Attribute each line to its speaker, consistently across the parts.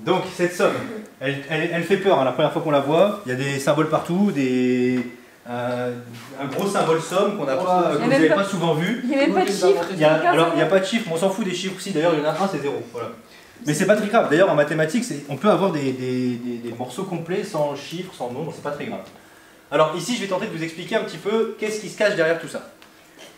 Speaker 1: Donc cette somme, elle fait peur, hein, la première fois qu'on la voit. Il y a des symboles partout, un gros symbole somme qu'on que vous n'avez pas souvent vu.
Speaker 2: Il n'y a même pas de chiffre.
Speaker 1: Alors il n'y a pas de chiffre, mais on s'en fout des chiffres aussi. D'ailleurs il y en a un, c'est 0. Voilà. Mais c'est pas très grave. D'ailleurs en mathématiques, on peut avoir des morceaux complets sans chiffres, sans nombre, c'est pas très grave. Alors ici je vais tenter de vous expliquer un petit peu qu'est-ce qui se cache derrière tout ça.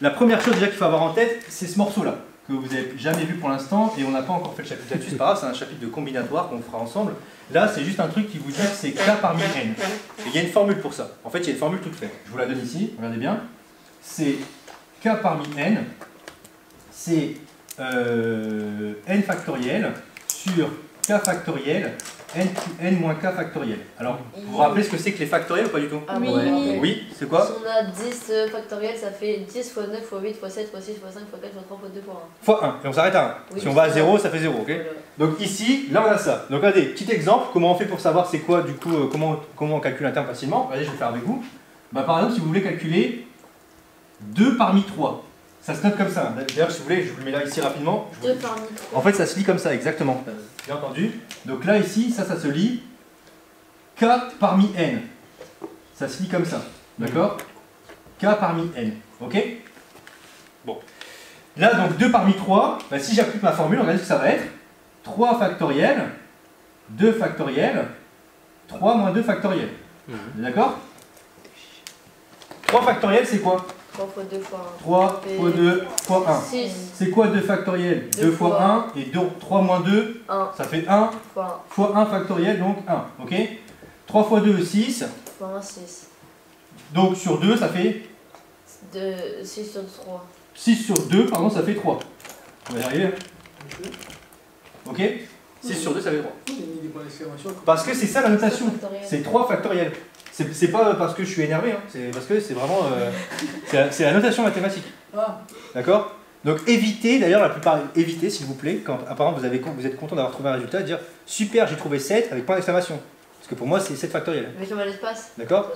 Speaker 1: La première chose déjà qu'il faut avoir en tête, c'est ce morceau-là, que vous n'avez jamais vu pour l'instant, et on n'a pas encore fait le chapitre là-dessus, c'est pas grave, c'est un chapitre de combinatoire qu'on fera ensemble. Là, c'est juste un truc qui vous dit que c'est k parmi n. Et il y a une formule pour ça. En fait, il y a une formule toute faite. Je vous la donne ici, regardez bien. C'est k parmi n, c'est n factoriel sur k factoriel, n moins k factoriel. Alors, vous vous rappelez ce que c'est que les factoriels ou pas du tout?
Speaker 3: Ah,
Speaker 2: oui.
Speaker 3: Ouais.
Speaker 1: Oui, c'est quoi?
Speaker 3: Si on a 10 factoriels, ça fait 10 x 9 x 8 x 7 x 6 x 5 x 4 x 3 x 2 x 1.
Speaker 1: Fois 1, et on s'arrête à 1.
Speaker 3: Oui,
Speaker 1: Si on va à 0, ça fait 0, ok?
Speaker 3: Voilà.
Speaker 1: Donc ici, là on a ça. Donc regardez, petit exemple, comment on fait pour savoir c'est quoi du coup, comment on calcule un terme facilement. Regardez, je vais le faire avec vous. Bah, par exemple, si vous voulez calculer 2 parmi 3, ça se note comme ça. D'ailleurs, si vous voulez, je vous le mets là ici rapidement.
Speaker 3: 2 parmi 3.
Speaker 1: En fait, ça se lit comme ça, exactement. Bien entendu. Donc là, ici, ça se lit k parmi n. Ça se lit comme ça. D'accord? K parmi n. Ok? Bon. Là, donc 2 parmi 3, bah, si j'applique ma formule, regardez ce que ça va être. 3 factoriel, 2 factoriel, 3 moins 2 factoriel. D'accord? 3 factoriel, c'est quoi?
Speaker 3: 3 x 2 x 1.
Speaker 1: 3 x 2 x 1.
Speaker 3: 6
Speaker 1: C'est quoi 2 factoriel? 2 fois 1 et 3 moins 2,
Speaker 3: 1
Speaker 1: ça fait 1 fois 1 factoriel, donc 1. Ok? 3 fois 2, 6.
Speaker 3: x 1, 6.
Speaker 1: Donc sur 2, ça fait
Speaker 3: 6 sur 3.
Speaker 1: 6 sur 2, pardon, ça fait 3. On va y arriver. Ok? 6 sur 2, ça fait 3. Parce que c'est ça la notation. C'est 3 factoriel. C'est pas parce que je suis énervé, hein. C'est parce que c'est vraiment... c'est la notation mathématique. D'accord? Donc évitez, d'ailleurs la plupart, évitez s'il vous plaît, quand apparemment vous êtes content d'avoir trouvé un résultat, de dire super, j'ai trouvé 7 avec point d'exclamation. Parce que pour moi c'est 7 factoriel.
Speaker 3: Mais tu mets l'espace.
Speaker 1: D'accord?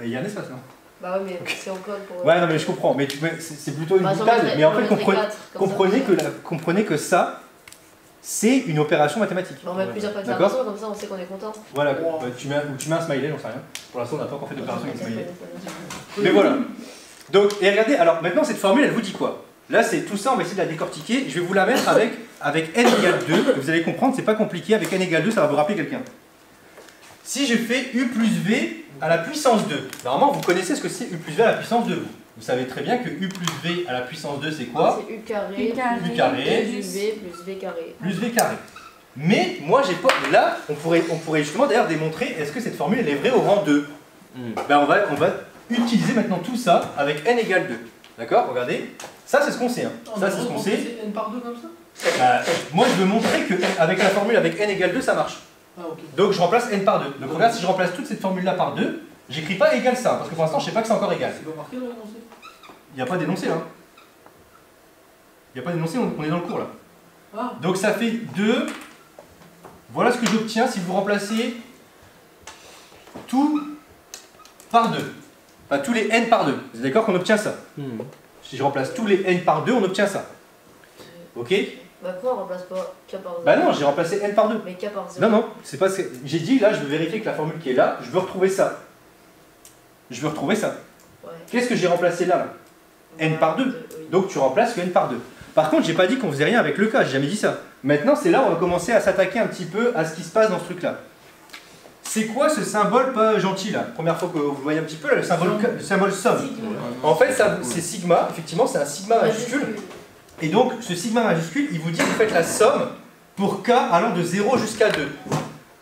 Speaker 1: Il y a un espace, non?
Speaker 3: Bah ouais, mais si on colle pour...
Speaker 1: Ouais, non mais je comprends, mais c'est plutôt une boutade, mais en fait comprenez que ça, c'est une opération mathématique.
Speaker 3: On met plusieurs
Speaker 1: D'accord?
Speaker 3: facteurs, comme ça on sait qu'on est content.
Speaker 1: Voilà, bah, tu mets un smiley, j'en sais rien. Pour l'instant on n'a pas encore fait d'opération avec smiley. Mais voilà. Donc, et regardez, alors maintenant cette formule elle vous dit quoi? Là c'est tout ça, on va essayer de la décortiquer. Je vais vous la mettre avec n égale 2. Vous allez comprendre, c'est pas compliqué, avec n égale 2 ça va vous rappeler quelqu'un. Si je fais u plus v à la puissance 2, normalement vous connaissez ce que c'est u plus v à la puissance 2. Vous savez très bien que u plus v à la puissance 2 c'est quoi?
Speaker 3: C'est u carré,
Speaker 1: u carré
Speaker 3: plus v plus v carré.
Speaker 1: Plus v carré. Mais moi j'ai pas... Là, on pourrait justement d'ailleurs démontrer est-ce que cette formule elle est vraie au rang 2. Ben, on va utiliser maintenant tout ça avec n égale 2. D'accord? Regardez. Ça c'est ce qu'on sait. Hein. Ça c'est ce qu'on sait.
Speaker 4: n par 2 comme ça?
Speaker 1: Moi je veux montrer qu'avec la formule avec n égale 2 ça marche.
Speaker 4: Ah, okay.
Speaker 1: Donc je remplace n par 2. Donc regarde, si je remplace toute cette formule là par 2, j'écris pas égal ça, parce que pour l'instant je sais pas que c'est encore égal.
Speaker 4: C'est pas marqué dans l'énoncé?
Speaker 1: Il n'y a pas d'énoncé là. Il n'y a pas d'énoncé, on est dans le cours là.
Speaker 4: Ah.
Speaker 1: Donc ça fait 2. Voilà ce que j'obtiens si vous remplacez tout par 2. Enfin tous les n par 2. Vous êtes d'accord qu'on obtient ça? Si je remplace tous les n par 2, on obtient ça. Ok?
Speaker 3: Bah pourquoi on remplace pas k par 0?
Speaker 1: Bah non, j'ai remplacé n par 2.
Speaker 3: Mais k par 0.
Speaker 1: Non, non, c'est pas ce que... J'ai dit là, je veux vérifier que la formule qui est là, je veux retrouver ça. Je veux retrouver ça.
Speaker 3: Ouais.
Speaker 1: Qu'est-ce que j'ai remplacé là, n par 2.
Speaker 3: Oui.
Speaker 1: Donc tu remplaces que n par 2. Par contre, j'ai pas dit qu'on faisait rien avec le cas, j'ai jamais dit ça. Maintenant, c'est là où on va commencer à s'attaquer un petit peu à ce qui se passe dans ce truc-là. C'est quoi ce symbole pas gentil là? Première fois que vous voyez un petit peu là, le symbole somme. En fait, c'est sigma, effectivement, c'est un sigma majuscule. Et donc, ce sigma majuscule, il vous dit que vous faites la somme pour k allant de 0 jusqu'à 2.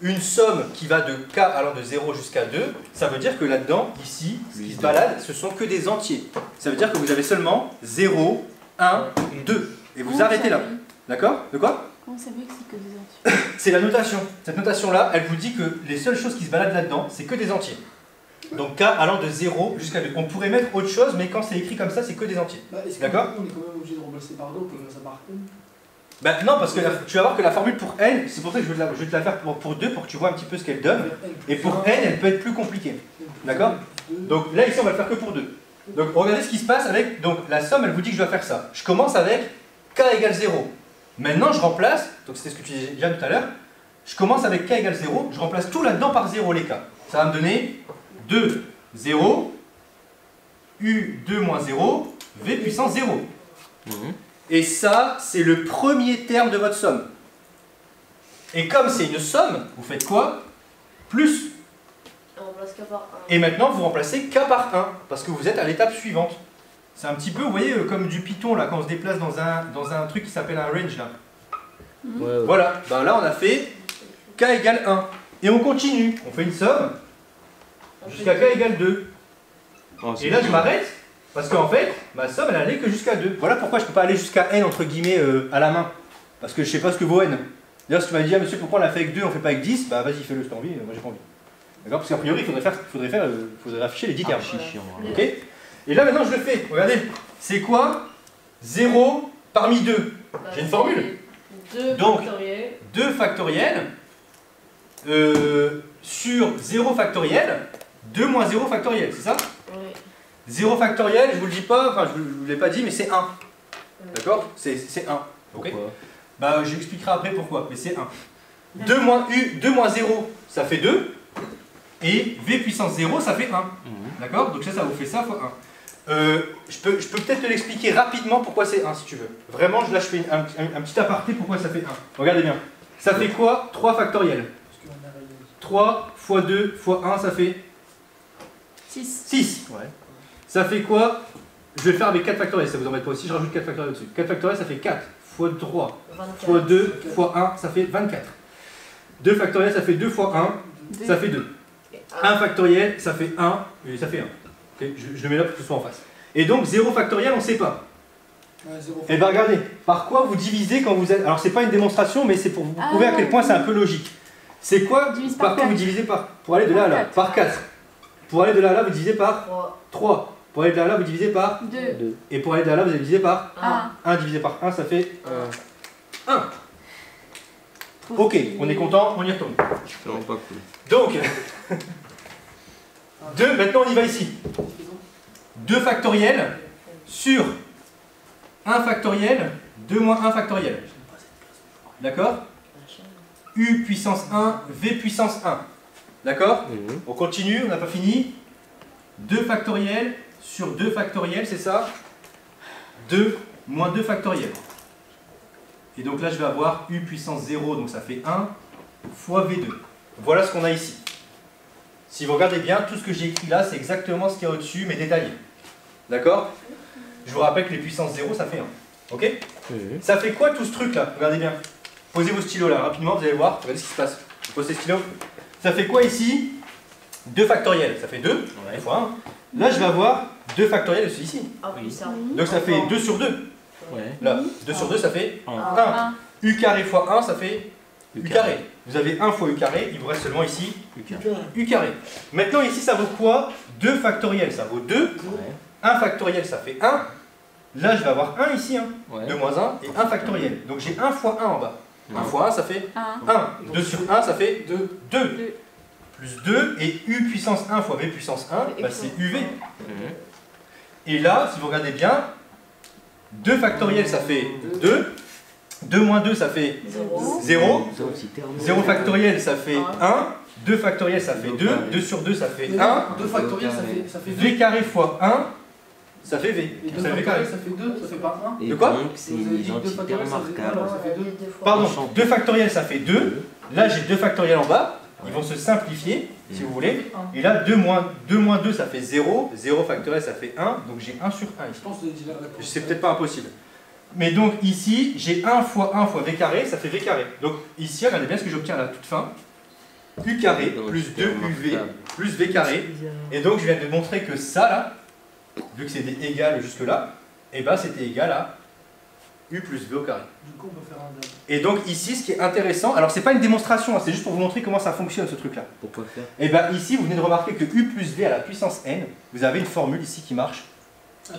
Speaker 1: Une somme qui va de k allant de 0 jusqu'à 2, ça veut dire que là-dedans, ici, ce qui se balade, ce sont que des entiers. Ça veut dire que vous avez seulement 0, 1, 2. Et vous arrêtez là. D'accord? De quoi?
Speaker 2: Comment ça veut que c'est que des entiers?
Speaker 1: C'est la notation. Cette notation-là, elle vous dit que les seules choses qui se baladent là-dedans, c'est que des entiers. Donc k allant de 0 jusqu'à 2. On pourrait mettre autre chose, mais quand c'est écrit comme ça, c'est que des entiers. D'accord?
Speaker 4: On est quand même obligé de remplacer par 2, on peut faire ça par n.
Speaker 1: Ben non, parce que tu vas voir que la formule pour n, c'est pour ça que je vais te la faire pour 2, pour que tu vois un petit peu ce qu'elle donne. Et pour n, elle peut être plus compliquée. D'accord? Donc là, ici, on va le faire que pour 2. Donc regardez ce qui se passe avec... Donc la somme, elle vous dit que je dois faire ça. Je commence avec k égale 0. Maintenant, je remplace, donc c'était ce que tu disais déjà tout à l'heure, je commence avec k égale 0, je remplace tout là-dedans par 0 les k. Ça va me donner 2, 0, u2 moins 0, v puissance 0. Et ça, c'est le premier terme de votre somme. Et comme c'est une somme, vous faites quoi? Plus.
Speaker 3: On remplace k par 1.
Speaker 1: Et maintenant, vous remplacez k par 1, parce que vous êtes à l'étape suivante. C'est un petit peu, vous voyez, comme du Python, là, quand on se déplace dans un truc qui s'appelle un range, là. Voilà, ben là, on a fait k égale 1. Et on continue, on fait une somme jusqu'à k égale 2. Et là, je m'arrête, parce qu'en fait, ma somme, elle allait que jusqu'à 2. Voilà pourquoi je ne peux pas aller jusqu'à n, entre guillemets, à la main. Parce que je ne sais pas ce que vaut n. D'ailleurs, si tu m'as dit, ah, monsieur, pourquoi on l'a fait avec 2, on ne fait pas avec 10, bah vas-y, fais-le si t'as envie, moi j'ai pas envie. D'accord? Parce qu'a priori, il faudrait afficher les 10 termes. Ok? Et là, maintenant, je le fais. Regardez, c'est quoi 0 parmi 2? J'ai une formule.
Speaker 3: 2
Speaker 1: Donc,
Speaker 3: factoriel.
Speaker 1: 2 factoriel sur 0 factoriel, 2 moins 0 factoriel, c'est ça?
Speaker 3: Oui.
Speaker 1: 0 factoriel, je vous le dis pas, enfin je vous l'ai pas dit, mais c'est 1. D'accord? C'est 1. Ok? Bah j'expliquerai après pourquoi, mais c'est 1. 2 moins 0, ça fait 2. Et v puissance 0, ça fait 1. D'accord? Donc ça vous fait ça fois 1. Je peux peut-être te l'expliquer rapidement pourquoi c'est 1 si tu veux. Vraiment, là je fais un petit aparté pourquoi ça fait 1. Regardez bien. Ça fait quoi? 3 factoriel. 3 fois 2 fois 1, ça fait
Speaker 2: 6.
Speaker 1: 6. Ouais. Ça fait quoi? Je vais le faire avec 4 factoriels, ça vous embête pas aussi, je rajoute 4 factoriels dessus. 4 factoriels, ça fait 4 fois 3
Speaker 3: 24.
Speaker 1: fois 2 fois 1, ça fait 24. 2 factoriels, ça fait 2 fois 1, ça fait 2. 1 factoriel, ça fait 1, et ça fait 1. Okay, je le mets là pour que ce soit en face. Et donc 0 factoriel, on ne sait pas. Et bien regardez, par quoi vous divisez quand vous êtes... Alors c'est pas une démonstration, mais c'est pour vous prouver à quel point c'est un peu logique. C'est quoi? Par quoi vous divisez par? Pour aller de là à là, par 4. Pour aller de là à là, vous divisez par 3. Pour aller de là à là, vous divisez par
Speaker 2: 2.
Speaker 1: Et pour aller de là à là, vous allez diviser par
Speaker 2: 1.
Speaker 1: 1 divisé par 1, ça fait 1. Ok, on est content, on y retourne.
Speaker 5: C'est vraiment pas cool.
Speaker 1: Donc, 2, maintenant on y va ici. 2 factoriel sur 1 factoriel, 2 moins 1 factoriel. D'accord? U puissance 1, V puissance 1. D'accord? On continue, on n'a pas fini. 2 factoriel sur 2 factoriel, c'est ça? 2 moins 2 factoriel. Et donc là, je vais avoir U puissance 0, donc ça fait 1, fois V2. Voilà ce qu'on a ici. Si vous regardez bien, tout ce que j'ai écrit là, c'est exactement ce qu'il y a au-dessus, mais détaillé. D'accord? Je vous rappelle que les puissances 0, ça fait 1. Ok? Ça fait quoi tout ce truc-là? Regardez bien. Posez vos stylos là, rapidement, vous allez voir. Regardez ce qui se passe. Je pose les stylos. Ça fait quoi ici? 2 factoriel. Ça fait 2 fois 1. Là, je vais avoir 2 factoriel aussi ici. Donc ça fait 2 sur 2. Là, 2 sur 2, ça fait 1. U carré fois 1, ça fait U carré. Vous avez 1 fois U carré, il vous reste seulement ici U carré. Maintenant, ici, ça vaut quoi? 2 factoriel, ça vaut 2. 1 factoriel, ça fait 1. Là, je vais avoir 1 ici, 2 moins 1, et 1 factoriel. Donc j'ai 1 fois 1 en bas. 1 fois 1, ça fait 1. 2 sur 1, ça fait 2. Plus 2, et U puissance 1 fois V puissance 1, bah, c'est UV. Et là, si vous regardez bien, 2 factoriel, ça fait 2. 2 moins 2, ça fait 0. 0 factoriel, ça fait 1. 2 factoriel, ça fait 2. 2 sur 2, ça fait 1.
Speaker 4: 2 factoriel, ça fait
Speaker 1: V carré fois 1, ça fait V.
Speaker 4: Et 2
Speaker 1: Ça fait V
Speaker 4: factoriel,
Speaker 1: carré.
Speaker 4: ça fait 2, ça fait pas 1.
Speaker 1: De quoi?
Speaker 5: Donc c'est une identité remarquable.
Speaker 1: Pardon, 2 factoriel, ça fait 2. Là, j'ai 2 factoriel en bas. Ils vont se simplifier, si vous voulez. Et là, 2 moins 2, ça fait 0. 0 factoriel, ça fait 1. Donc j'ai 1 sur 1 ici.
Speaker 4: Je pense que tu l'as répondu.
Speaker 1: C'est peut-être pas impossible. Mais donc ici, j'ai 1 fois V carré, ça fait V carré. Donc ici, regardez bien ce que j'obtiens à la toute fin. U carré plus 2 UV plus V carré. Et donc je viens de montrer que ça là, vu que c'était égal jusque là, et ben c'était égal à U plus V au carré.
Speaker 4: Du coup, on peut faire un dab.
Speaker 1: Et donc ici, ce qui est intéressant, alors c'est pas une démonstration, hein, c'est juste pour vous montrer comment ça fonctionne ce truc là.
Speaker 5: Pourquoi faire?
Speaker 1: Et bien ici, vous venez de remarquer que U plus V à la puissance n, vous avez une formule ici qui marche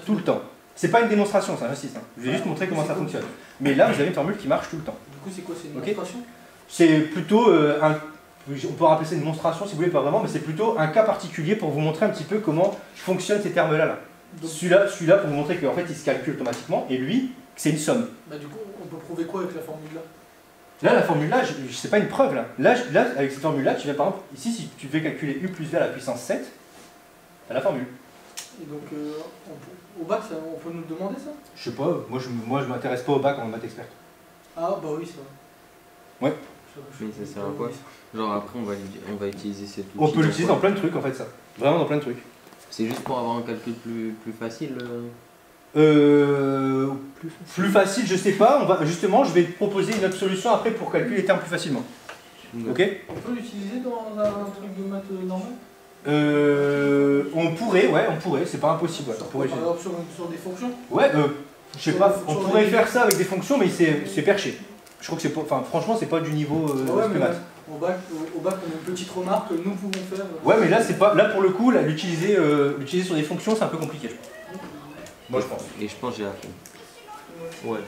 Speaker 1: tout le temps. C'est pas une démonstration, ça j'insiste. Hein. Je vais juste montrer comment ça fonctionne. Mais là, vous avez une formule qui marche tout le temps.
Speaker 4: Du coup, c'est quoi? C'est une
Speaker 1: Ok.
Speaker 4: démonstration?
Speaker 1: C'est plutôt on peut rappeler ça une démonstration si vous voulez, pas vraiment, mais c'est plutôt un cas particulier pour vous montrer un petit peu comment fonctionnent ces termes-là. Là. Celui-là pour vous montrer qu'en fait il se calcule automatiquement, et lui, c'est une somme.
Speaker 4: Bah, du coup, on peut prouver quoi avec la formule là?
Speaker 1: Là, la formule là, c'est pas une preuve là. Là, avec cette formule là, tu viens par exemple, ici, si tu devais calculer u plus v à la puissance 7, t'as la formule.
Speaker 4: Et donc, au bac, on peut nous demander ça?
Speaker 1: Je sais pas, moi je m'intéresse pas au bac en maths expert.
Speaker 4: Ah, bah oui, c'est vrai.
Speaker 1: Ouais.
Speaker 5: Mais ça sert à quoi? Genre après on va utiliser cet outil.
Speaker 1: On peut l'utiliser dans plein de trucs en fait ça. Vraiment dans plein de trucs.
Speaker 5: C'est juste pour avoir un calcul plus facile
Speaker 1: Plus facile, je sais pas. Justement, je vais te proposer une autre solution après pour calculer les termes plus facilement. Ok?
Speaker 4: On peut l'utiliser dans un truc de maths normal?
Speaker 1: On pourrait, c'est pas impossible. Ouais. On pourrait,
Speaker 4: Par exemple sur des fonctions?
Speaker 1: ouais, je sais pas, on pourrait faire ça avec des fonctions, mais c'est perché. Je crois que c'est pas, enfin franchement, c'est pas du niveau
Speaker 4: Ouais, mais
Speaker 1: maths.
Speaker 4: au bac, on a une petite remarque que nous pouvons faire.
Speaker 1: Ouais, mais là, c'est pas, là pour le coup, l'utiliser sur des fonctions, c'est un peu compliqué. Moi, je pense.
Speaker 5: Et je pense que j'ai appris. Ouais.